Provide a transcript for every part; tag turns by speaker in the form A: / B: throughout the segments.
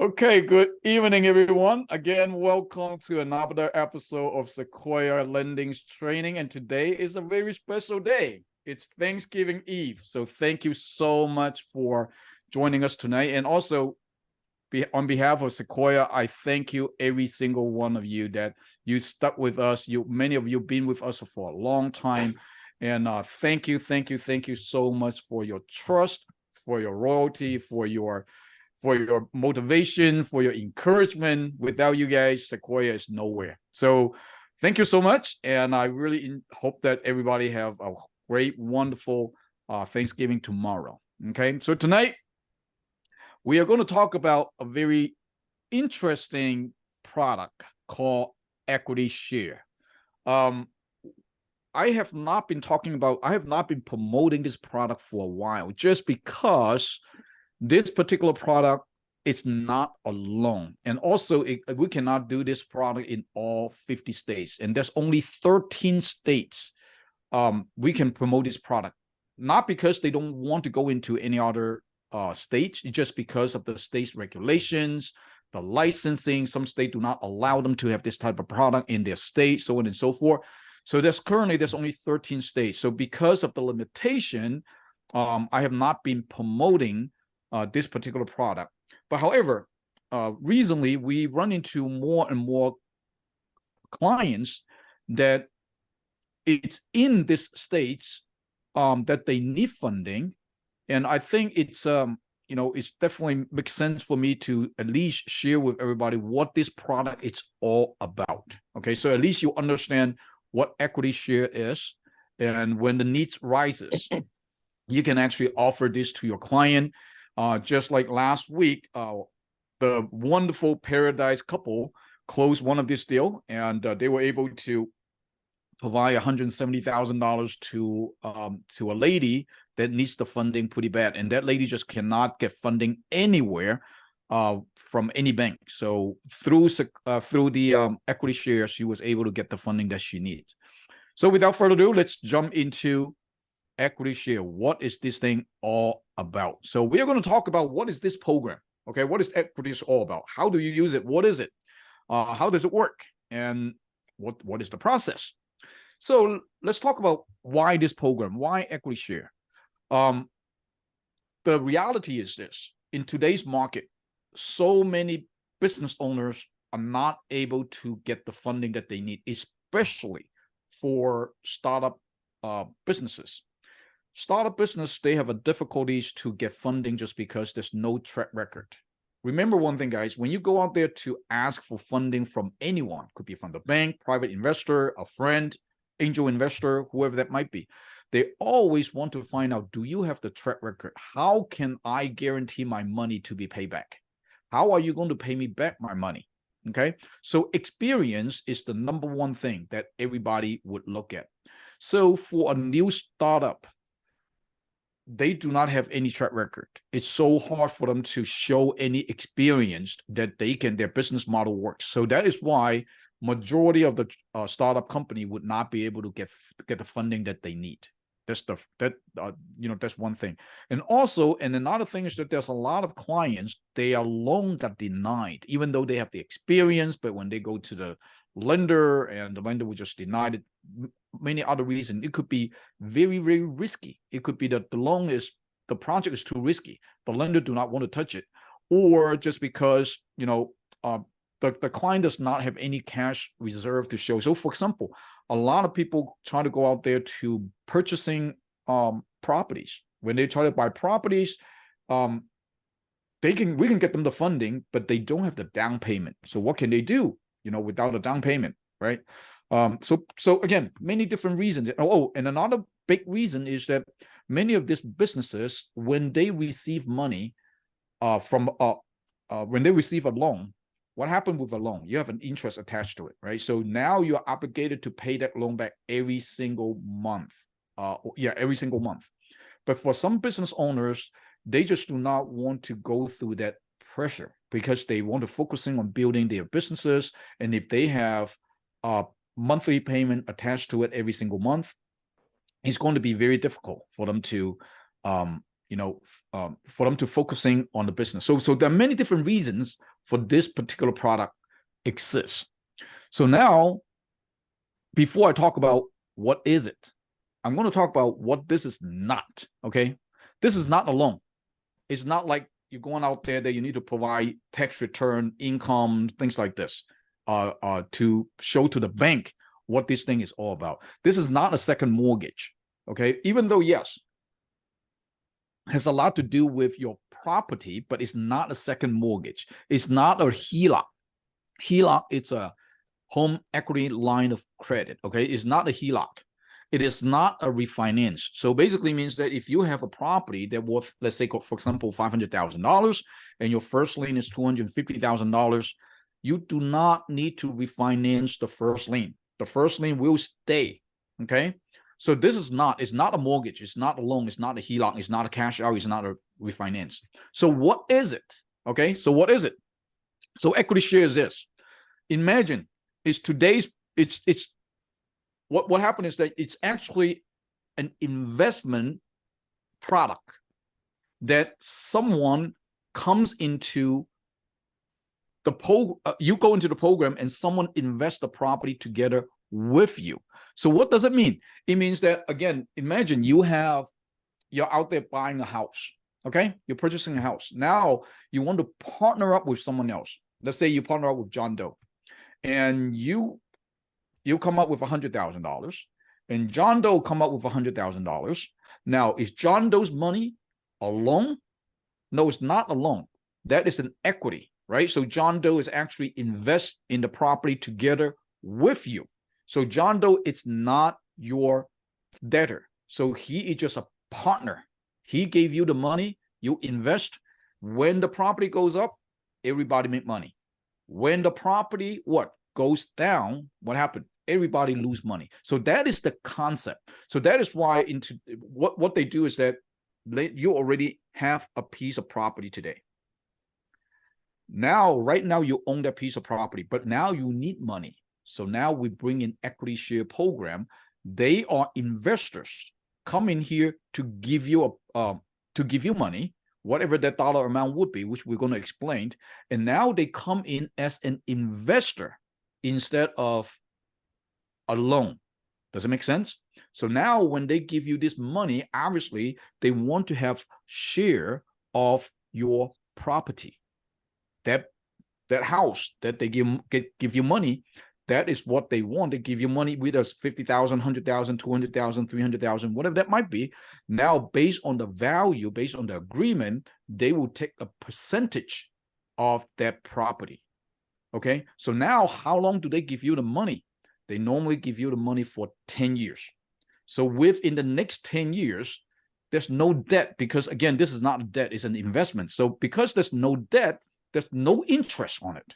A: Okay, good evening, everyone. Again, welcome to another episode of Sequoia Lending's training. And today is a very special day. It's Thanksgiving Eve. So thank you so much for joining us tonight. And also, on behalf of Sequoia, I thank you, every single one of you, that you stuck with us. Many of you been with us for a long time. And thank you so much for your trust, for your loyalty, for your motivation, for your encouragement. Without you guys, Sequoia is nowhere. So thank you so much. And I really hope that everybody have a great, wonderful Thanksgiving tomorrow. Okay. So tonight, we are going to talk about a very interesting product called Equity Share. I have not been promoting this product for a while, just because this particular product is not a loan. And also, we cannot do this product in all 50 states. And there's only 13 states we can promote this product. Not because they don't want to go into any other states, just because of the state's regulations, the licensing. Some states do not allow them to have this type of product in their state, so on and so forth. So there's only 13 states. So because of the limitation, I have not been promoting this particular product. But however, recently we run into more and more clients that it's in this states that they need funding. And I think it's it's definitely makes sense for me to at least share with everybody what this product is all about. Okay, so at least you understand what Equity Share is, and when the needs rises, you can actually offer this to your client. Just like last week, the wonderful Paradise couple closed one of this deal, and they were able to provide $170,000 to a lady that needs the funding pretty bad, and that lady just cannot get funding anywhere from any bank. So through the Equity Share, she was able to get the funding that she needs. So without further ado, let's jump into Equity Share. What is this thing all about? So we are going to talk about what is this program. Okay, what is Equity Share all about? How do you use it? What is it? How does it work? And what is the process? So let's talk about why this program, why Equity Share. The reality is this: in today's market, so many business owners are not able to get the funding that they need, especially for startup businesses. Startup business, they have a difficulties to get funding just because there's no track record. Remember one thing, guys: when you go out there to ask for funding from anyone, could be from the bank, private investor, a friend, angel investor, whoever that might be, they always want to find out, do you have the track record? How can I guarantee my money to be paid back? How are you going to pay me back my money? Okay, so experience is the number one thing that everybody would look at. So for a new startup, they do not have any track record. It's so hard for them to show any experience that their business model works. So that is why majority of the startup company would not be able to get the funding that they need. That's one thing. And also, and another thing is that there's a lot of clients, their loan got denied, even though they have the experience, but when they go to the lender and the lender will just deny it. Many other reasons. It could be very, very risky. It could be that the project is too risky. The lender do not want to touch it, or just because the client does not have any cash reserve to show. So, for example, a lot of people try to go out there to purchasing properties. When they try to buy properties, we can get them the funding, but they don't have the down payment. So what can they do? Without a down payment, right? So again, many different reasons. Oh, and another big reason is that many of these businesses, when they receive money when they receive a loan, what happened with a loan? You have an interest attached to it, right? So now you're obligated to pay that loan back every single month. Every single month. But for some business owners, they just do not want to go through that pressure because they want to focusing on building their businesses. And if they have monthly payment attached to it every single month, it's going to be very difficult for them to for them to focusing on the business. So there are many different reasons for this particular product exists. So now, before I talk about what is it, I'm going to talk about what this is not. Okay, this is not a loan. It's not like you're going out there that you need to provide tax return, income, things like this, to show to the bank what this thing is all about. This is not a second mortgage. Okay, even though yes, has a lot to do with your property, but it's not a second mortgage. It's not a HELOC. HELOC, it's a home equity line of credit. Okay, it's not a HELOC. It is not a refinance. So basically means that if you have a property that worth, let's say, for example, $500,000, and your first lien is $250,000, you do not need to refinance the first lien. The first lien will stay. Okay. So this is not, it's not a mortgage. It's not a loan. It's not a HELOC. It's not a cash out. It's not a refinance. So what is it? Okay. So what is it? So equity share is this. Imagine it's today's, it's what happened is that it's actually an investment product that someone comes into the you go into the program and someone invests the property together with you. So what does it mean? It means that, again, imagine you're out there buying a house. Okay, you're purchasing a house. Now you want to partner up with someone else. Let's say you partner up with John Doe, and you come up with $100,000, and John Doe come up with $100,000. Now, is John Doe's money a loan? No, it's not a loan. That is an equity, right? So John Doe is actually invest in the property together with you. So John Doe, it's not your debtor. So he is just a partner. He gave you the money, you invest. When the property goes up, everybody make money. When the property goes down, what happened? Everybody lose money. So that is the concept. So that is why what they do is that you already have a piece of property today. Now, right now, you own that piece of property, but now you need money. So now we bring in equity share program. They are investors come in here to give you money, whatever that dollar amount would be, which we're going to explain. And now they come in as an investor instead of a loan. Does it make sense? So now when they give you this money, obviously they want to have share of your property. That house that they give you money, that is what they want. They give you money with us, 50,000, 100,000, 200,000, 300,000, whatever that might be. Now, based on the value, based on the agreement, they will take a percentage of that property. Okay. So now how long do they give you the money? They normally give you the money for 10 years. So within the next 10 years, there's no debt, because again, this is not a debt, it's an investment. So because there's no debt, there's no interest on it.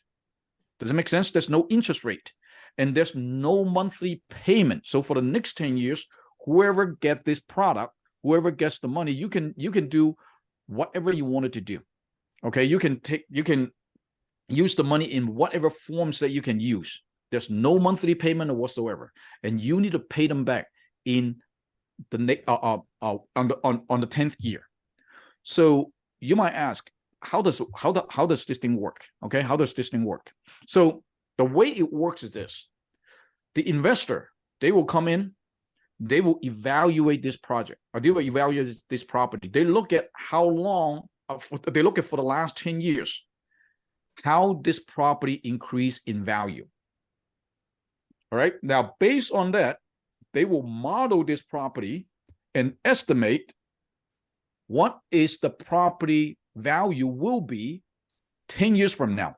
A: Does it make sense? There's no interest rate, and there's no monthly payment. So for the next 10 years, whoever gets this product, whoever gets the money, you can do whatever you wanted to do. Okay, you can use the money in whatever forms that you can use. There's no monthly payment or whatsoever, and you need to pay them back in the on the 10th year. So you might ask, how does this thing work? Okay, how does this thing work? So the way it works is this: the investor, they will come in, they will evaluate this project, or they will evaluate this property. They look at how long, they look at for the last 10 years, how this property increased in value. All right. Now, based on that, they will model this property and estimate what is the property value will be 10 years from now.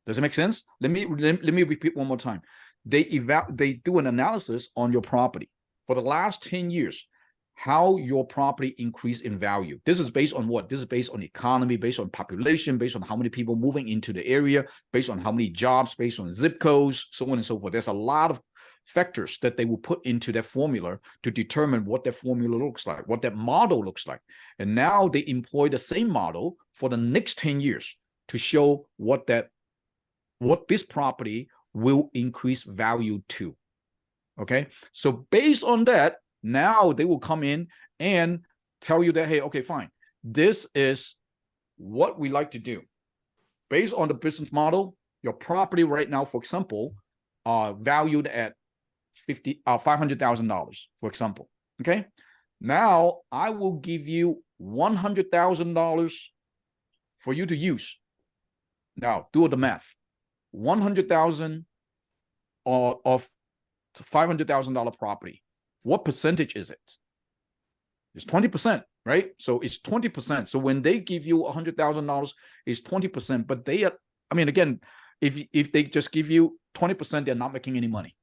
A: Does it make sense? Let me repeat one more time. They do an analysis on your property for the last 10 years, how your property increased in value. This is based on what? This is based on economy, based on population, based on how many people moving into the area, based on how many jobs, based on zip codes, so on and so forth. There's a lot of factors that they will put into that formula to determine what that formula looks like, what that model looks like. And now they employ the same model for the next 10 years to show what this property will increase value to. Okay, so based on that, now they will come in and tell you that, hey, okay, fine. This is what we like to do. Based on the business model, your property right now, for example, are valued at $500,000, for example. Okay. Now I will give you $100,000 for you to use. Now do the math. 100,000 of $500,000 property. What percentage is it? It's 20%, right? So it's 20%. So when they give you $100,000, it's 20%. But they are, I mean, again, if they just give you 20%, they're not making any money.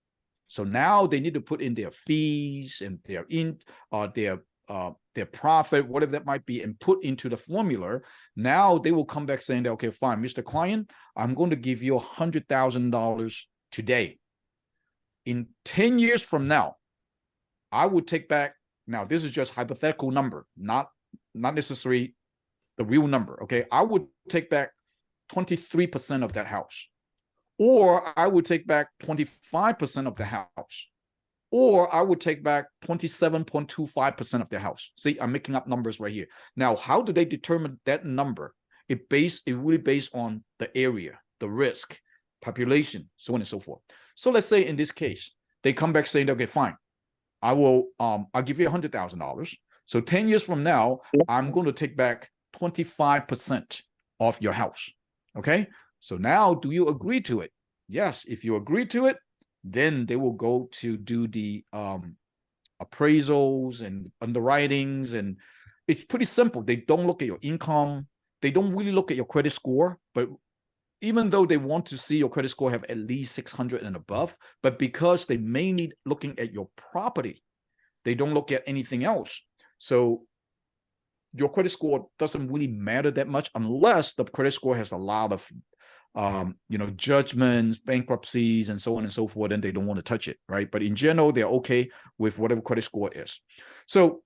A: So now they need to put in their fees and their profit, whatever that might be, and put into the formula. Now they will come back saying that, okay, fine, Mr. Client, I'm going to give you $100,000 today. In 10 years from now, I would take back, now this is just hypothetical number, not necessarily the real number, okay? I would take back 23% of that house. Or I would take back 25% of the house. Or I would take back 27.25% of the house. See, I'm making up numbers right here. Now, how do they determine that number? It really based on the area, the risk, population, so on and so forth. So let's say in this case, they come back saying, okay, fine, I'll give you $100,000. So 10 years from now, I'm going to take back 25% of your house. Okay. So now, do you agree to it? Yes. If you agree to it, then they will go to do the appraisals and underwritings. And it's pretty simple. They don't look at your income. They don't really look at your credit score. But even though they want to see your credit score have at least 600 and above, but because they mainly looking at your property, they don't look at anything else. So your credit score doesn't really matter that much unless the credit score has a lot of judgments, bankruptcies, and so on and so forth, and they don't want to touch it, right? But in general, they're okay with whatever credit score is. So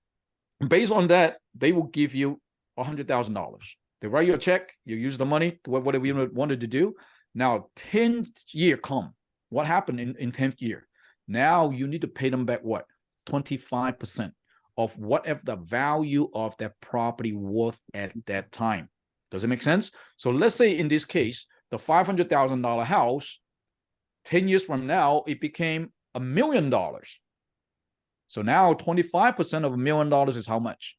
A: based on that, they will give you $100,000. They write you a check, you use the money to whatever you wanted to do. Now, 10th year come. What happened in 10th year? Now you need to pay them back what? 25% of whatever the value of that property worth at that time. Does it make sense? So let's say in this case, the $500,000 house, 10 years from now, it became $1 million. So now 25% of $1 million is how much?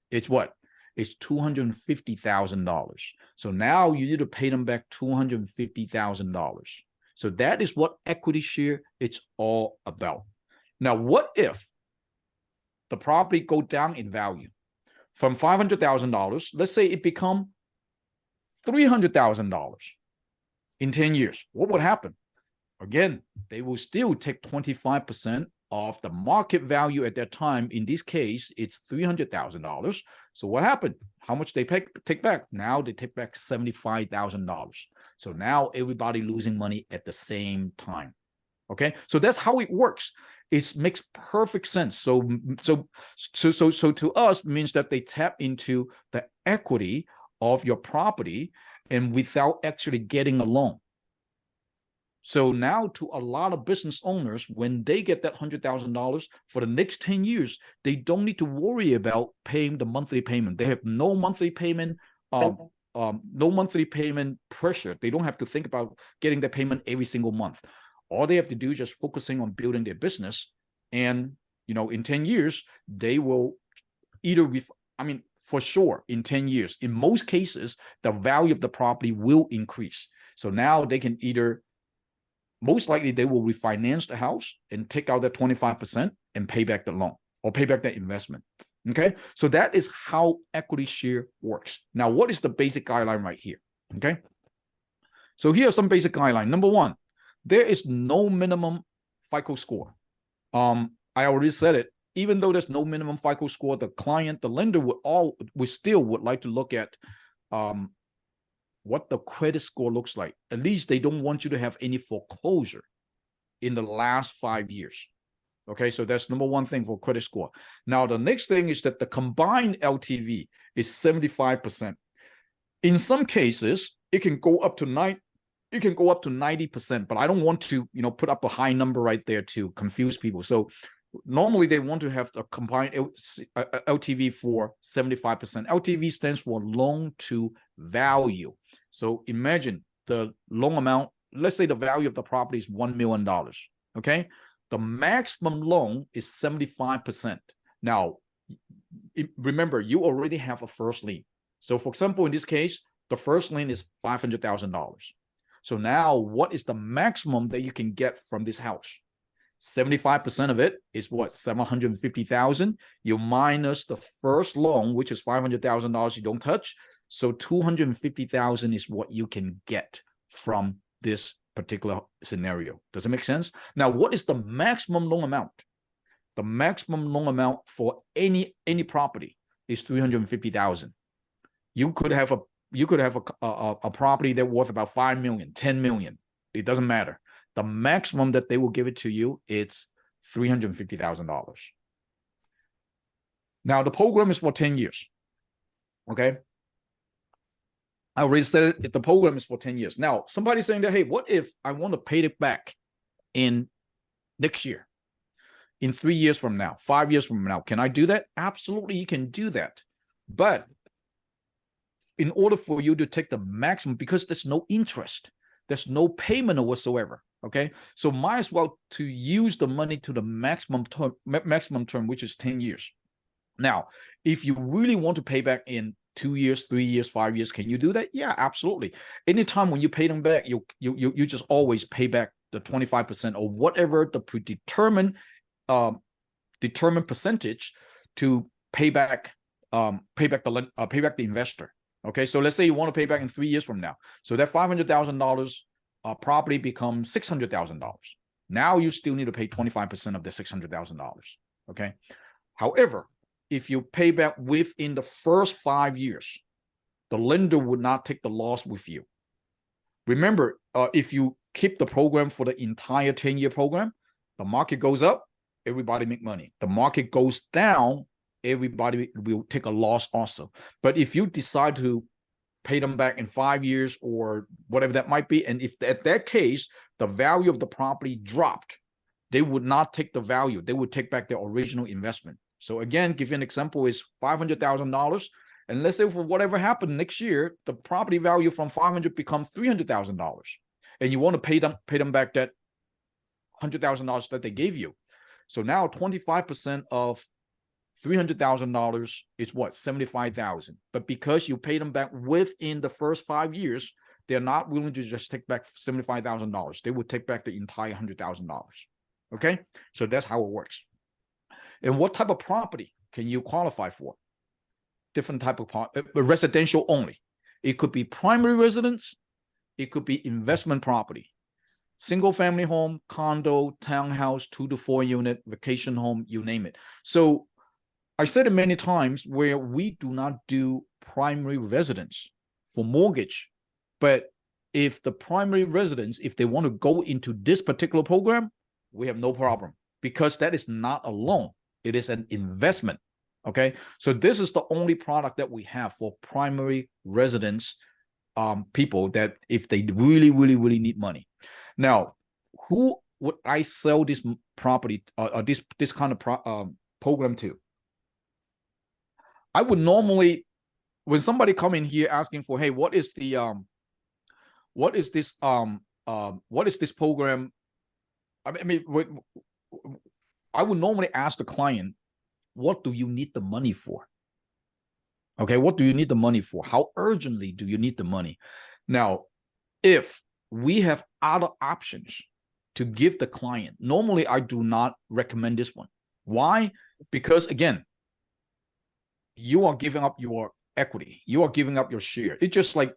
A: It's what? It's $250,000. So now you need to pay them back $250,000. So that is what equity share it's all about. Now, what if the property go down in value from $500,000? Let's say it become $300,000 in 10 years. What would happen? Again, they will still take 25% of the market value at that time. In this case, it's $300,000. So what happened? How much they take back? Now they take back $75,000. So now everybody losing money at the same time. Okay, so that's how it works. It makes perfect sense. So to us means that they tap into the equity of your property and without actually getting a loan. So now to a lot of business owners, when they get that $100,000 for the next 10 years, they don't need to worry about paying the monthly payment. They have no monthly payment, no monthly payment pressure. They don't have to think about getting the payment every single month. All they have to do is just focusing on building their business. And, in 10 years, they will either, for sure, in 10 years, in most cases, the value of the property will increase. So now they can either, most likely they will refinance the house and take out that 25% and pay back the loan or pay back that investment. Okay. So that is how equity share works. Now, what is the basic guideline right here? Okay. So here are some basic guidelines. Number one, there is no minimum FICO score. I already said it. Even though there's no minimum FICO score, the lender would still like to look at what the credit score looks like. At least they don't want you to have any foreclosure in the last 5 years. Okay, so that's number one thing for credit score. Now, the next thing is that the combined LTV is 75%. In some cases, it can go up to 90%, but I don't want to, put up a high number right there to confuse people. So normally they want to have a combined LTV for 75%. LTV stands for loan to value. So imagine the loan amount, let's say the value of the property is $1 million, okay? The maximum loan is 75%. Now, remember, you already have a first lien. So for example, in this case, the first lien is $500,000. So now what is the maximum that you can get from this house? 75% of it is what? 750,000. You minus the first loan, which is $500,000 you don't touch. So 250,000 is what you can get from this particular scenario. Does it make sense? Now, what is the maximum loan amount? The maximum loan amount for any property is 350,000. You could have a property that worth about 5 million, 10 million. It doesn't matter. The maximum that they will give it to you is $350,000. Now, the program is for 10 years. Okay. I already said it, the program is for 10 years. Now, somebody's saying that, hey, what if I want to pay it back in next year, in 3 years from now, 5 years from now? Can I do that? Absolutely, you can do that. But in order for you to take the maximum, because there's no interest, there's no payment or whatsoever, okay? So might as well to use the money to the maximum term, which is 10 years. Now, if you really want to pay back in 2 years, 3 years, 5 years, can you do that? Yeah, absolutely. Anytime when you pay them back, you just always pay back the 25% or whatever the predetermined determined percentage to pay back the investor. Okay, so let's say you want to pay back in 3 years from now. So that $500,000 property becomes $600,000. Now you still need to pay 25% of the $600,000. Okay. However, if you pay back within the first 5 years, the lender would not take the loss with you. Remember, if you keep the program for the entire 10-year program, the market goes up, everybody make money. The market goes down, everybody will take a loss also. But if you decide to pay them back in 5 years or whatever that might be, and if at that case, the value of the property dropped, they would not take the value. They would take back their original investment. So again, give you an example is $500,000. And let's say for whatever happened next year, the property value from $500 becomes $300,000. And you want to pay them back that $100,000 that they gave you. So now 25% of $300,000 is what? $75,000. But because you pay them back within the first 5 years, they're not willing to just take back $75,000. They would take back the entire $100,000. Okay? So that's how it works. And what type of property can you qualify for? Different type of residential only. It could be primary residence. It could be investment property. Single family home, condo, townhouse, 2 to 4 unit, vacation home, you name it. So I said it many times where we do not do primary residence for mortgage. But if the primary residence, if they want to go into this particular program, we have no problem because that is not a loan. It is an investment. Okay. So this is the only product that we have for primary residence people that if they really, really, really need money. Now, who would I sell this property or this kind of program to? I would normally, when somebody come in here asking for, hey, what is this program? I mean, I would normally ask the client, what do you need the money for? Okay, what do you need the money for? How urgently do you need the money? Now, if we have other options to give the client, normally I do not recommend this one. Why? Because again, you are giving up your equity. You are giving up your share. It's just like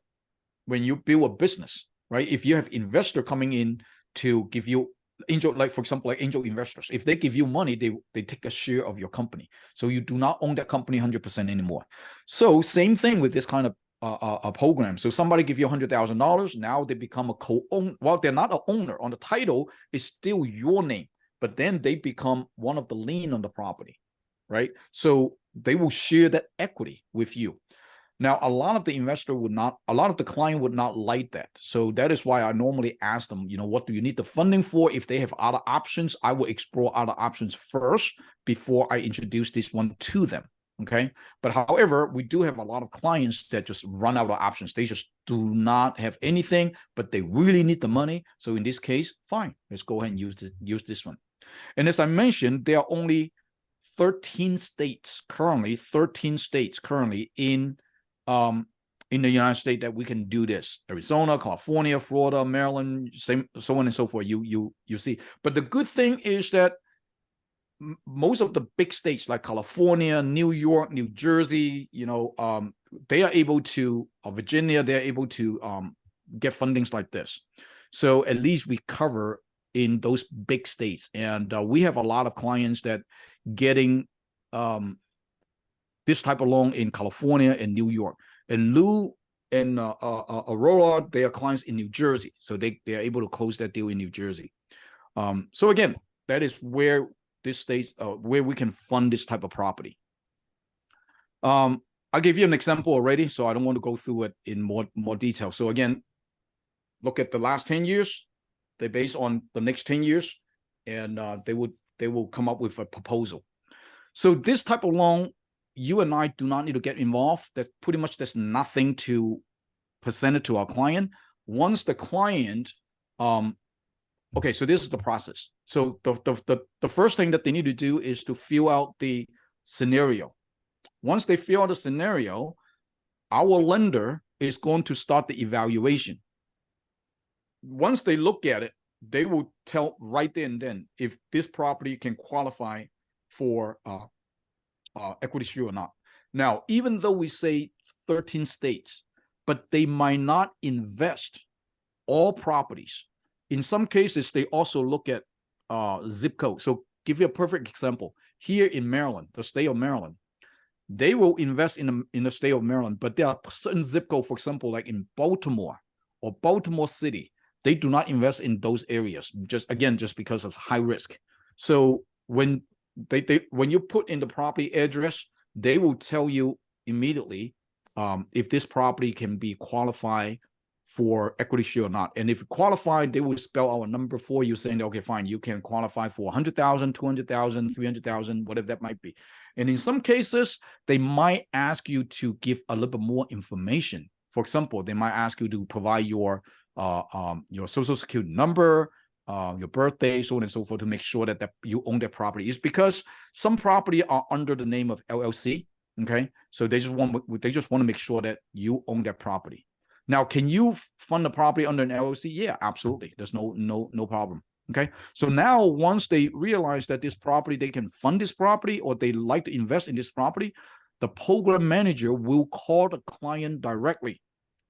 A: when you build a business, right? If you have investor coming in to give you angel, like for example, like angel investors, if they give you money, they take a share of your company. So you do not own that company 100% anymore. So same thing with this kind of a program. So somebody give you $100,000. Now they become a co-owner. Well, they're not an owner. On the title, it's still your name, but then they become one of the lien on the property, right? So they will share that equity with you. Now, a lot of the client would not like that. So that is why I normally ask them, what do you need the funding for? If they have other options, I will explore other options first before I introduce this one to them. Okay. But however, we do have a lot of clients that just run out of options. They just do not have anything, but they really need the money. So in this case, fine, let's go ahead and use this one. And as I mentioned, there are only 13 states currently in the United States that we can do this. Arizona, California, Florida, Maryland, so on and so forth. You see. But the good thing is that most of the big states like California, New York, New Jersey, they are able to, Virginia, they're able to get fundings like this. So at least we cover in those big states. And we have a lot of clients that getting this type of loan in California and New York. And Lou and Aurora, they are clients in New Jersey. So they are able to close that deal in New Jersey. So again, that is where this states where we can fund this type of property. I gave you an example already, so I don't want to go through it in more detail. So again, look at the last 10 years. They based on the next 10 years, and they will come up with a proposal. So this type of loan, you and I do not need to get involved. That's pretty much, there's nothing to present it to our client. Once the client, okay, so this is the process. So the first thing that they need to do is to fill out the scenario. Once they fill out the scenario, our lender is going to start the evaluation. Once they look at it, they will tell right there and then if this property can qualify for equity shield or not. Now, even though we say 13 states, but they might not invest all properties. In some cases, they also look at zip code. So give you a perfect example. Here in Maryland, the state of Maryland, they will invest in the state of Maryland, but there are certain zip code, for example, like in Baltimore or Baltimore City, they do not invest in those areas, just because of high risk. So when when you put in the property address, they will tell you immediately if this property can be qualified for equity shield or not. And if qualified, they will spell out a number for you saying, okay, fine, you can qualify for 100,000, 200,000, 300,000, whatever that might be. And in some cases, they might ask you to give a little bit more information. For example, they might ask you to provide your social security number, your birthday, so on and so forth, to make sure that you own that property. It's because some property are under the name of LLC. Okay, so they just want to make sure that you own that property. Now, can you fund the property under an LLC? Yeah, absolutely. There's no problem. Okay, so now once they realize that this property, they can fund this property or they like to invest in this property, the program manager will call the client directly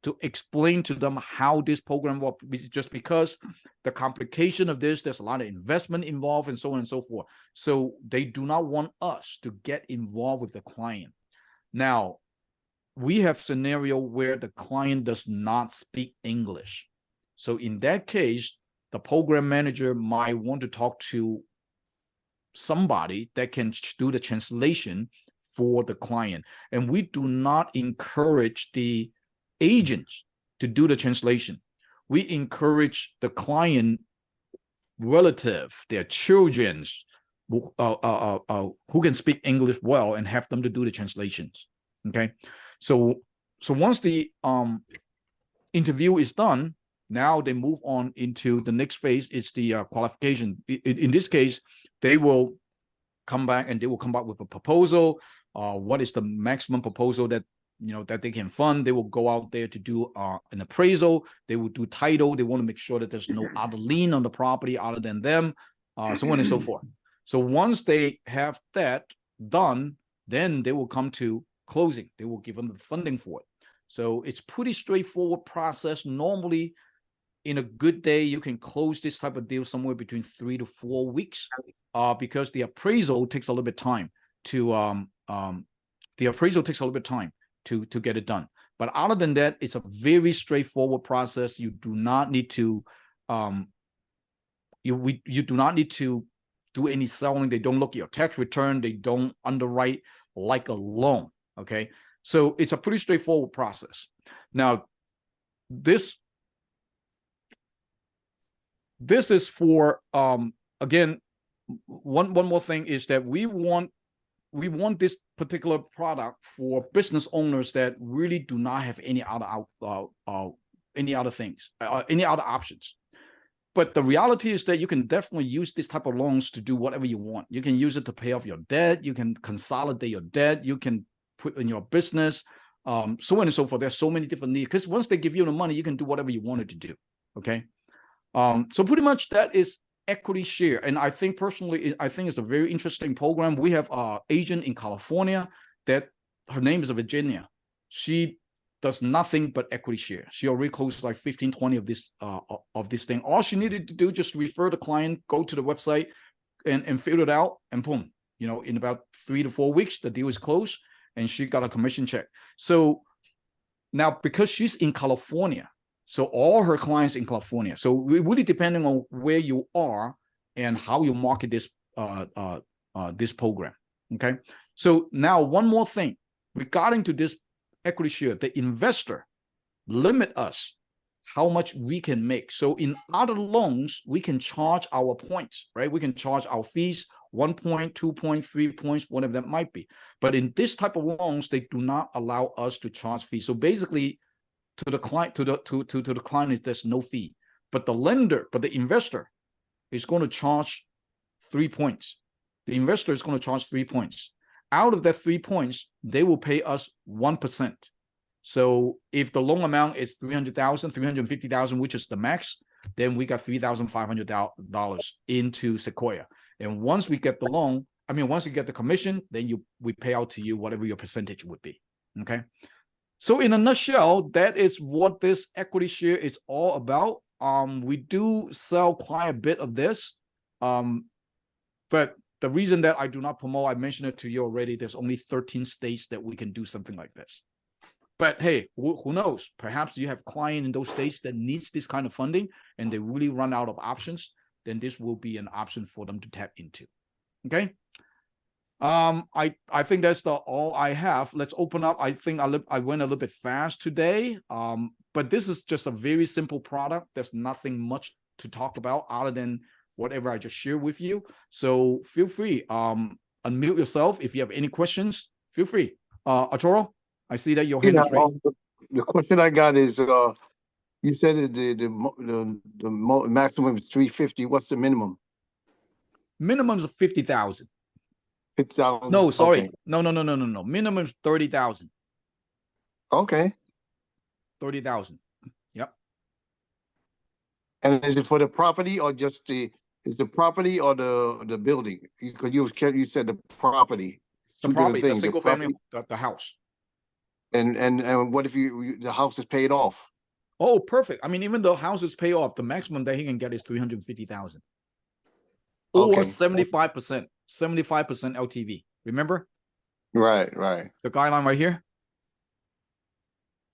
A: to explain to them how this program works, just because the complication of this, there's a lot of investment involved and so on and so forth. So they do not want us to get involved with the client. Now, we have scenario where the client does not speak English. So in that case, the program manager might want to talk to somebody that can do the translation for the client. And we do not encourage the agents to do the translation. We encourage the client relative, their children, who can speak English well, and have them to do the translations. Okay, so once the interview is done, now they move on into the next phase. It's the qualification. In this case, they will come back and they will come back with a proposal. What is the maximum proposal that that they can fund? They will go out there to do an appraisal. They will do title. They want to make sure that there's no other lien on the property other than them, so on and so forth. So once they have that done, then they will come to closing. They will give them the funding for it. So it's pretty straightforward process. Normally, in a good day, you can close this type of deal somewhere between 3 to 4 weeks, because the appraisal takes a little bit of time to get it done. But other than that, it's a very straightforward process. You do not need to you do not need to do any selling. They don't look at your tax return. They don't underwrite like a loan. Okay, So it's a pretty straightforward process. Now, this is for again, one more thing is that we want this particular product for business owners that really do not have any other any other options. But the reality is that you can definitely use this type of loans to do whatever you want. You can use it to pay off your debt. You can consolidate your debt. You can put in your business, so on and so forth. There's so many different needs, because once they give you the money, you can do whatever you wanted to do. Okay. So pretty much that is equity share. And I think personally, I think it's a very interesting program. We have an agent in California that her name is Virginia. She does nothing but equity share. She already closed like 15, 20 of this thing. All she needed to do, just refer the client, go to the website and fill it out, and boom, you know, in about 3 to 4 weeks, the deal is closed and she got a commission check. So now, because she's in California, so all her clients in California, so really depending on where you are and how you market this this program. Okay. So now one more thing regarding to this equity share, the investor limit us how much we can make. So in other loans, we can charge our points, right? We can charge our fees, 1 point, 2 point, 3 points, whatever that might be. But in this type of loans, they do not allow us to charge fees. So basically, to the client, to the client, there's no fee. But the investor is going to charge 3 points. The investor is going to charge 3 points. Out of that 3 points, they will pay us 1%. So if the loan amount is $300,000, $350,000, which is the max, then we got $3,500 into Sequoia. And once we get the loan, once you get the commission, then we pay out to you whatever your percentage would be. Okay. So in a nutshell, that is what this equity share is all about. We do sell quite a bit of this, but the reason that I do not promote, I mentioned it to you already, there's only 13 states that we can do something like this. But hey, who knows? Perhaps you have client in those states that needs this kind of funding and they really run out of options, then this will be an option for them to tap into. Okay. I think that's all I have. Let's open up. I think I went a little bit fast today. But this is just a very simple product. There's nothing much to talk about other than whatever I just shared with you. So feel free, unmute yourself. If you have any questions, feel free. Arturo, I see that your hand is raised.
B: The question I got is, you said that the maximum is 350. What's the minimum?
A: Minimum is 50,000.
B: 50,000.
A: No, sorry.
B: Okay.
A: No. Minimum is 30,000.
B: Okay.
A: 30,000. Yep.
B: And is it for the property or just is the property or the building? Because you said the property.
A: The property, the single family, the house.
B: And what if the house is paid off?
A: Oh, perfect. Even the house is paid off, the maximum that he can get is 350,000. Or 75%. 75% LTV. Remember?
B: Right.
A: The guideline right here.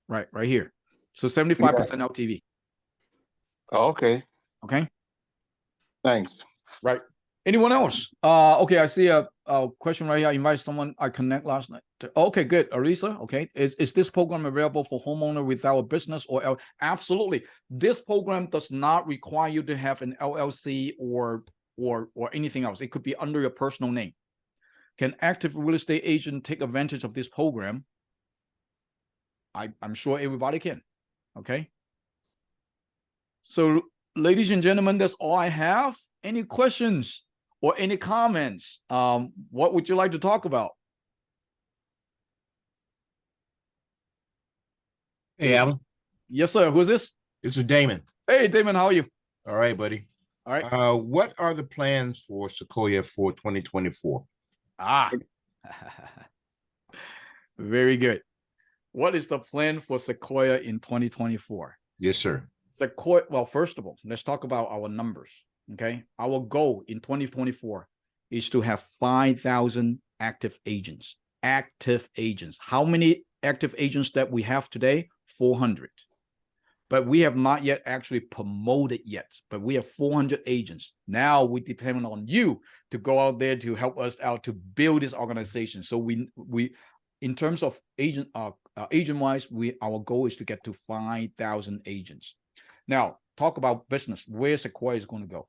A: Right here. So 75% LTV.
B: Okay.
A: Okay.
B: Thanks.
A: Right. Anyone else? Okay, I see a question right here. I invited someone I connect last night. Okay, good. Arisa, okay. Is this program available for homeowner without a business or Absolutely. This program does not require you to have an LLC or anything else. It could be under your personal name. Can active real estate agent take advantage of this program? I'm sure everybody can. Okay. So, ladies and gentlemen, that's all I have. Any questions or any comments? What would you like to talk about?
C: Hey, Alan.
A: Yes, sir. Who's this?
C: This is Damon.
A: Hey, Damon. How are you?
C: All right, buddy.
A: All right.
C: What are the plans for Sequoia for 2024?
A: Very good. What is the plan for Sequoia in 2024?
C: Yes, sir.
A: Sequoia. Well, first of all, let's talk about our numbers. Okay. Our goal in 2024 is to have 5,000 active agents. Active agents. How many active agents that we have today? 400. But we have not yet actually promoted yet. But we have 400 agents. Now we depend on you to go out there to help us out to build this organization. So in terms of agent-wise, our goal is to get to 5,000 agents. Now, talk about business, where Sequoia is going to go.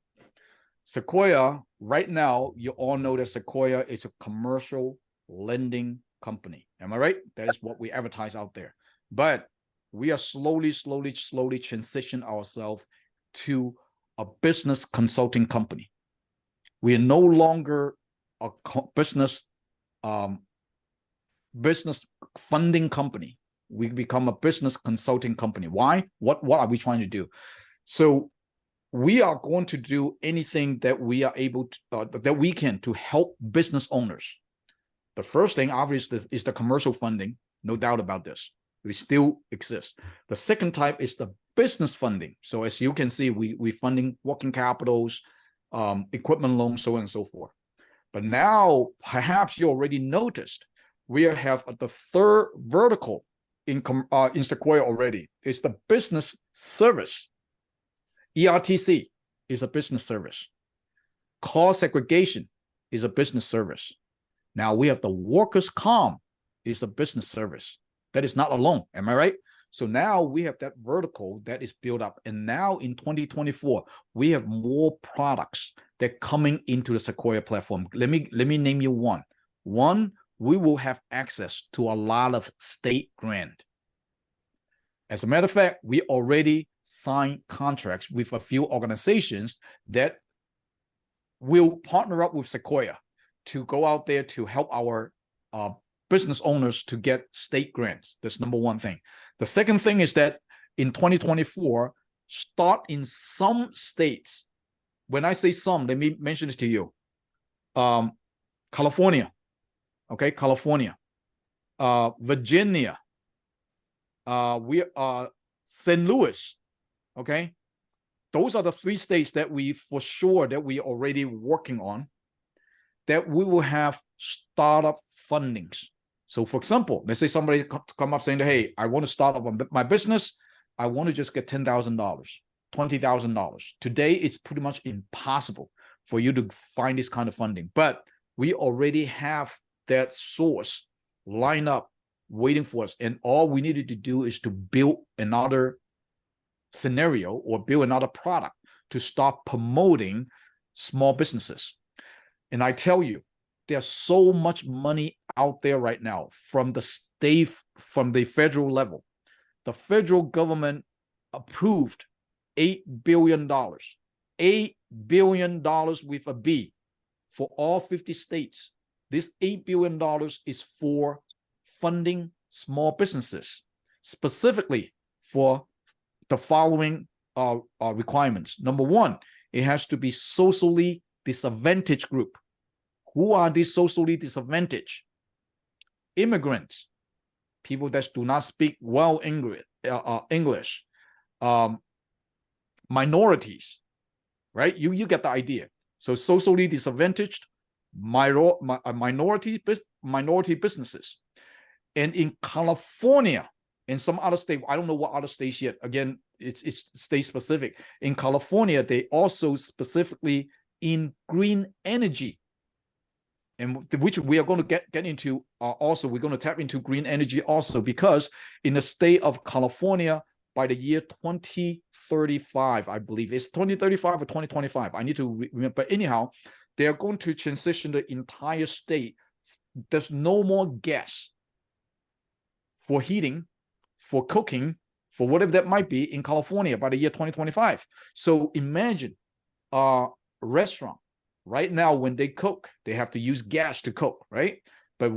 A: Sequoia, right now, you all know that Sequoia is a commercial lending company. Am I right? That is what we advertise out there. But we are slowly transition ourselves to a business consulting company. We are no longer a business funding company. We become a business consulting company. Why? What are we trying to do? So we are going to do anything that we are able to, that we can to help business owners. The first thing, obviously, is the commercial funding. No doubt about this. We still exist. The second type is the business funding. So as you can see, we funding working capitals, equipment loans, so on and so forth. But now, perhaps you already noticed, we have the third vertical in Sequoia already. It's the business service. ERTC is a business service. Cost segregation is a business service. Now we have the workers' comp is a business service. That is not alone. Am I right? So now we have that vertical that is built up. And now in 2024, we have more products that are coming into the Sequoia platform. Let me name you one. One, we will have access to a lot of state grant. As a matter of fact, we already signed contracts with a few organizations that will partner up with Sequoia to go out there to help our business owners to get state grants. That's number one thing. The second thing is that in 2024, start in some states. When I say some, let me mention this to you. California, okay, California, Virginia, St. Louis, okay. Those are the three states that we are already working on, that we will have startup fundings. So for example, let's say somebody come up saying, hey, I want to start up my business. I want to just get $10,000, $20,000. Today, it's pretty much impossible for you to find this kind of funding. But we already have that source lined up, waiting for us. And all we needed to do is to build another scenario or build another product to start promoting small businesses. And I tell you, there's so much money out there right now from the state, from the federal level. The federal government approved $8 billion, $8 billion with a B for all 50 states. This $8 billion is for funding small businesses, specifically for the following requirements. Number one, it has to be socially disadvantaged group. Who are these socially disadvantaged? Immigrants, people that do not speak well English, minorities, right? You get the idea. So socially disadvantaged, minority businesses. And in California, in some other state, I don't know what other states yet. Again, it's state specific. In California, they also specifically in green energy, and which we are going to get into also. We're going to tap into green energy also, because in the state of California, by the year 2035, I believe it's 2035 or 2025. I need to remember. But anyhow, they are going to transition the entire state. There's no more gas for heating, for cooking, for whatever that might be in California by the year 2025. So imagine a restaurant. Right now, when they cook, they have to use gas to cook, right? But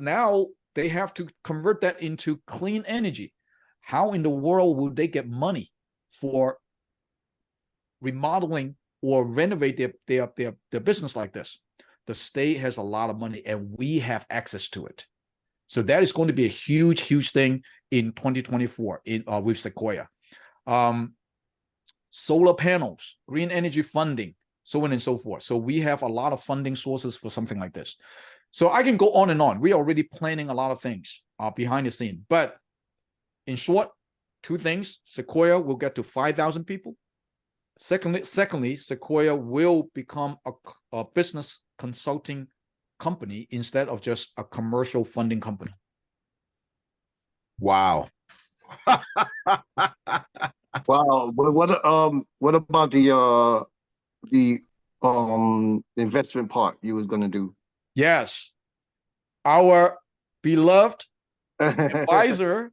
A: now they have to convert that into clean energy. How in the world will they get money for remodeling or renovate their business like this? The state has a lot of money, and we have access to it. So that is going to be a huge, huge thing in 2024 with Sequoia. Solar panels, green energy funding, so on and so forth. So we have a lot of funding sources for something like this. So I can go on and on. We're already planning a lot of things behind the scene. But in short, two things. Sequoia will get to 5,000 people. Secondly, Sequoia will become a business consulting company instead of just a commercial funding company.
C: Wow.
B: Wow. What about the investment part you was gonna do?
A: Yes, our beloved advisor,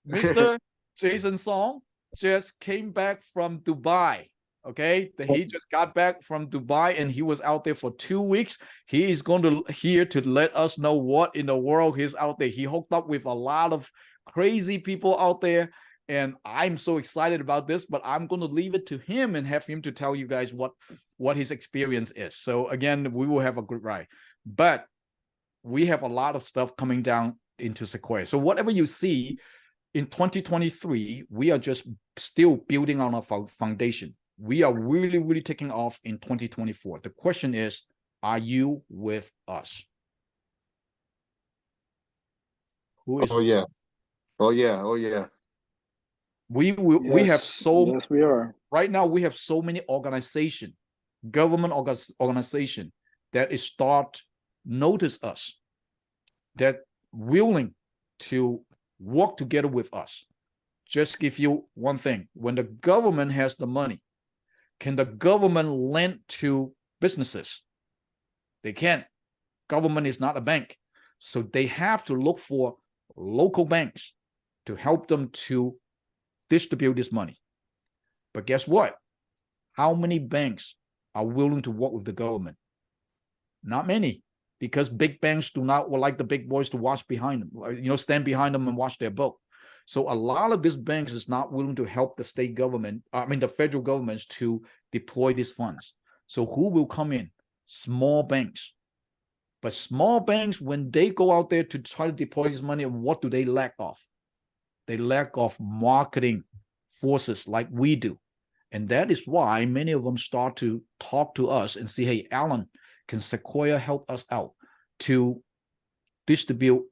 A: Mr. Jason Song, just came back from Dubai. Okay, he just got back from Dubai and he was out there for 2 weeks. He is going to here to let us know what in the world he's out there. He hooked up with a lot of crazy people out there, and I'm so excited about this. But I'm going to leave it to him and have him to tell you guys what his experience is. So again, we will have a good ride, but we have a lot of stuff coming down into Sequoia. So whatever you see in 2023, we are just still building on our foundation. We are really, really taking off in 2024. The question is, are you with us? Who is?
B: Oh yeah. Oh yeah. Oh yeah.
A: We have so
D: yes, we are.
A: Right now we have so many organization, government organization that is start notice us, that willing to work together with us. Just give you one thing: when the government has the money, can the government lend to businesses? They can't. Government is not a bank, so they have to look for local banks to help them to distribute this money. But guess what? How many banks are willing to work with the government? Not many, because big banks do not like the big boys to watch behind them, stand behind them and watch their boat. So a lot of these banks is not willing to help the state government, the federal governments to deploy these funds. So who will come in? Small banks. But small banks, when they go out there to try to deploy this money, what do they lack of? They lack of marketing forces like we do. And that is why many of them start to talk to us and say, hey, Alan, can Sequoia help us out to distribute?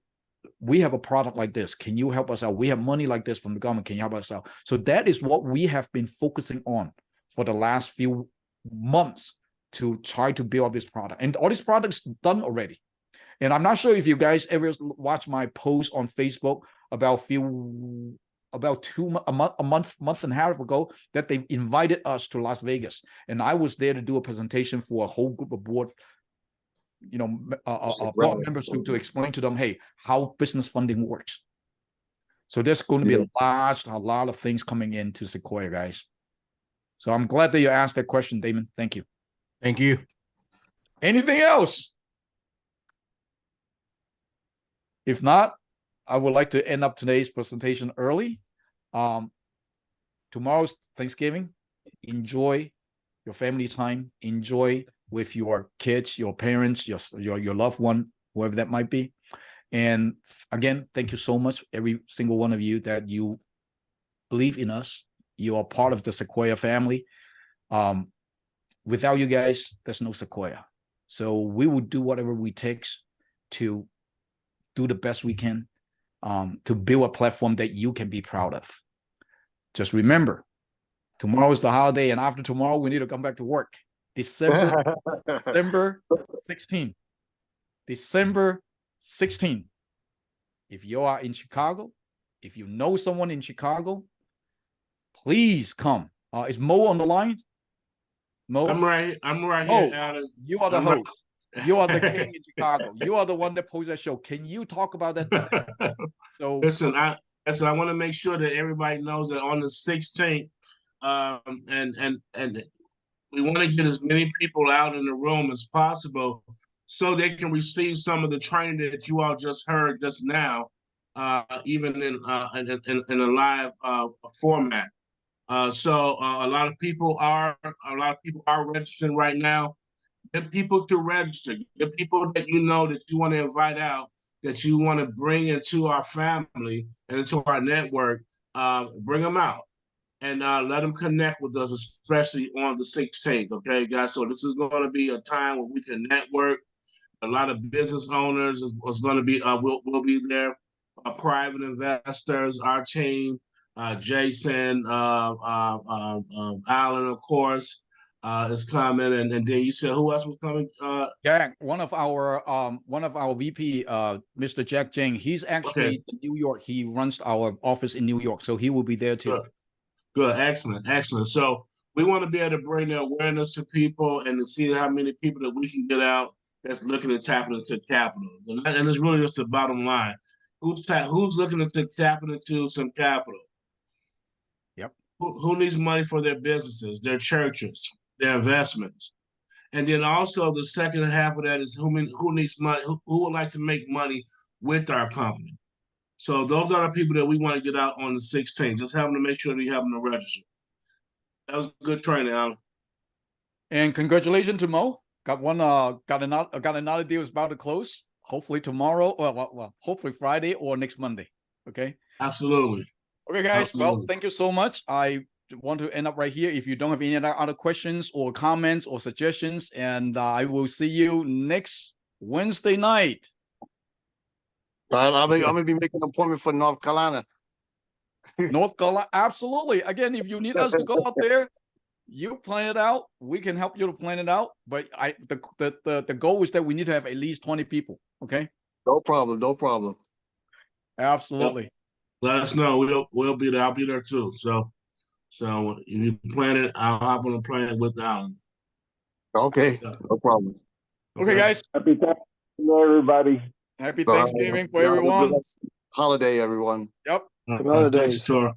A: We have a product like this. Can you help us out? We have money like this from the government. Can you help us out? So that is what we have been focusing on for the last few months to try to build up this product. And all these products done already. And I'm not sure if you guys ever watch my post on Facebook about a month and a half ago that they invited us to Las Vegas. And I was there to do a presentation for a whole group of board members to explain to them, hey, how business funding works. So there's going to be a lot of things coming into Sequoia, guys. So I'm glad that you asked that question, Damon. Thank you.
C: Thank you.
A: Anything else? If not, I would like to end up today's presentation early. Tomorrow's Thanksgiving. Enjoy your family time. Enjoy with your kids, your parents, your loved one, whoever that might be. And again, thank you so much, every single one of you, that you believe in us. You are part of the Sequoia family. Without you guys, there's no Sequoia. So we will do whatever we take to do the best we can to build a platform that you can be proud of. Just remember, tomorrow is the holiday, and after tomorrow, we need to come back to work. December 16th. December 16th. If you are in Chicago, if you know someone in Chicago, please come. Is Mo on the line? Mo?
E: I'm right here, Alan.
A: You are the host. You are the king in Chicago. You are the one that posed that show. Can you talk about that? So
E: listen, I want to make sure that everybody knows that on the 16th, and we want to get as many people out in the room as possible so they can receive some of the training that you all just heard just now, even in a live format. So a lot of people are registering right now. Get people to register. Get people that you know that you want to invite out, that you want to bring into our family and into our network. Bring them out and let them connect with us, especially on the 16th. Okay, guys. So this is going to be a time where we can network. A lot of business owners is going to be will be there. Private investors, our team. Jason, Alan, of course, is coming, and then you said who else was coming?
A: Jack, one of our VP, Mr. Jack Jang, he's actually in New York. He runs our office in New York, so he will be there too.
E: Good, excellent. So we want to be able to bring the awareness to people and to see how many people that we can get out that's looking to tap into capital, and it's really just the bottom line. Who's looking to tap into some capital?
A: Yep.
E: Who needs money for their businesses, their churches, their investments? And then also the second half of that is who needs money, who would like to make money with our company. So those are the people that we want to get out on the 16th. Just have them to make sure we have them to register. That was good training, Alan.
A: And congratulations to Mo. Got another deal is about to close. Hopefully tomorrow, well, hopefully Friday or next Monday. Okay.
E: Absolutely.
A: Okay, guys.
E: Absolutely.
A: Well, thank you so much. I want to end up right here. If you don't have any other questions or comments or suggestions, and I will see you next Wednesday night.
B: I'm gonna be making an appointment for North Carolina.
A: North Carolina, absolutely. Again, if you need us to go out there, you plan it out. We can help you to plan it out. But the goal is that we need to have at least 20 people. Okay.
B: No problem.
A: Absolutely.
E: Yep. Let us know. We'll be there. I'll be there too. So if you plan it, I'll hop on the plane with Alan.
B: Okay, no problem.
A: Okay, guys.
D: Happy Thanksgiving, everybody.
A: Happy Thanksgiving for everyone.
B: Holiday, everyone.
A: Yep.
E: Thanks, Tora.